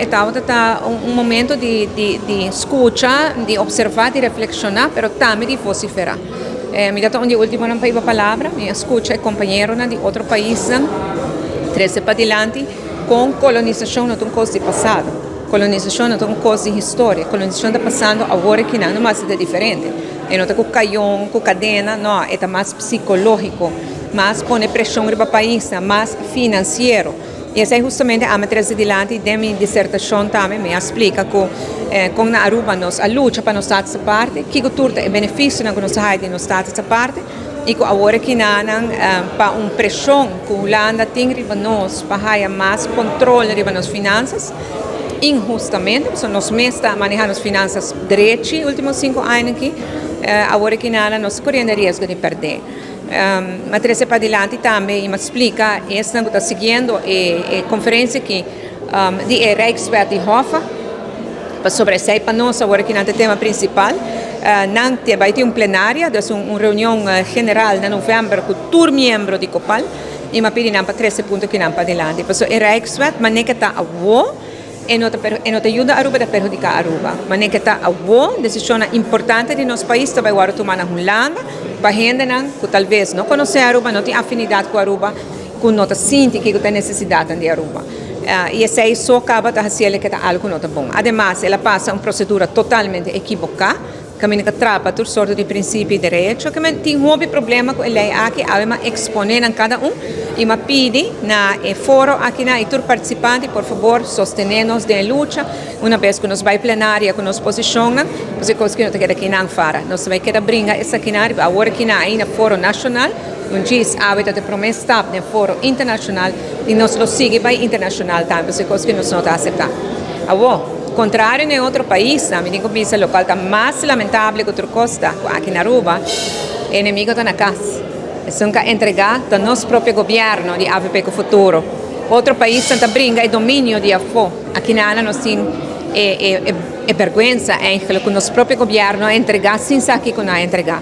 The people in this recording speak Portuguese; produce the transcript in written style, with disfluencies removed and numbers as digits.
estava um momento de escuta, de observar, de reflexionar, mas também de vociferar. Me dá onde último não para a palavra, me escuta é companheiro de outro país, 13 para diante, com colonização não é uma coisa de passado, colonização não é uma coisa de história, colonização está passando agora que não, mas é diferente. E não está com canhão, com cadena, não, é mais psicológico, mais põe pressão no país, mais financeiro. E essa é justamente a matriz de lante de minha dissertação também me explica que com na Aruba nós a luta para nós estar essa parte, que o turno é benefício na nós sair de nós estar essa parte e que agora que não para pressão que o Holanda tem riba nós para mais controle riba nas finanças injustamente, so nós mesmos manejando as finanças direito nos últimos 5 anos aqui, agora que não nós correndo risco de perder. Matriz para adelante também me explica, esta está seguindo a conferência que de Rijkswet de Hofa, sobre essa para nós agora que não é o tema principal, vai ter plenária, uma reunião geral em novembro com todos os membros de Copal, e me pedem para 13 pontos que não para adelante. Então, a Rijkswet, mas nem que está a boa, e não te ajuda a Aruba a perjudicar a Aruba. Mas nem que está a boa, decisão importante de nosso país, também agora tomar na Holanda, para gente que talvez não conhece a Aruba, não tem afinidade com a Aruba, que não sente que tem necessidade de Aruba. E essa aí só acaba de dizer que está algo não bom. Además, ela passa uma procedura totalmente equivocada, que trapa todo sorte de princípio e direito, que tem um problema com a lei aqui, a exponer a cada e me pede na foro aqui na todos participantes, por favor, sostener-nos na luta, uma vez que nós vai plenária, que nos posicionamos, porque coisa que não te queda aqui não fara, nós vai querer brincar essa aqui na agora que na aí no foro nacional, diz hábito de promessa no foro internacional e nós lo sigue para internacional também, porque coisa que nós não está aceitar. Contrário em outro país, me digo que o local está mais lamentável que outra coisa, aqui na Aruba, o inimigo está na casa. São que entregar do nosso próprio governo de AVP com o futuro. Outro país está brincando é domínio de AFO. Aqui na Ana nós temos vergonha em que o nosso próprio governo entregar sem saber que não entregar.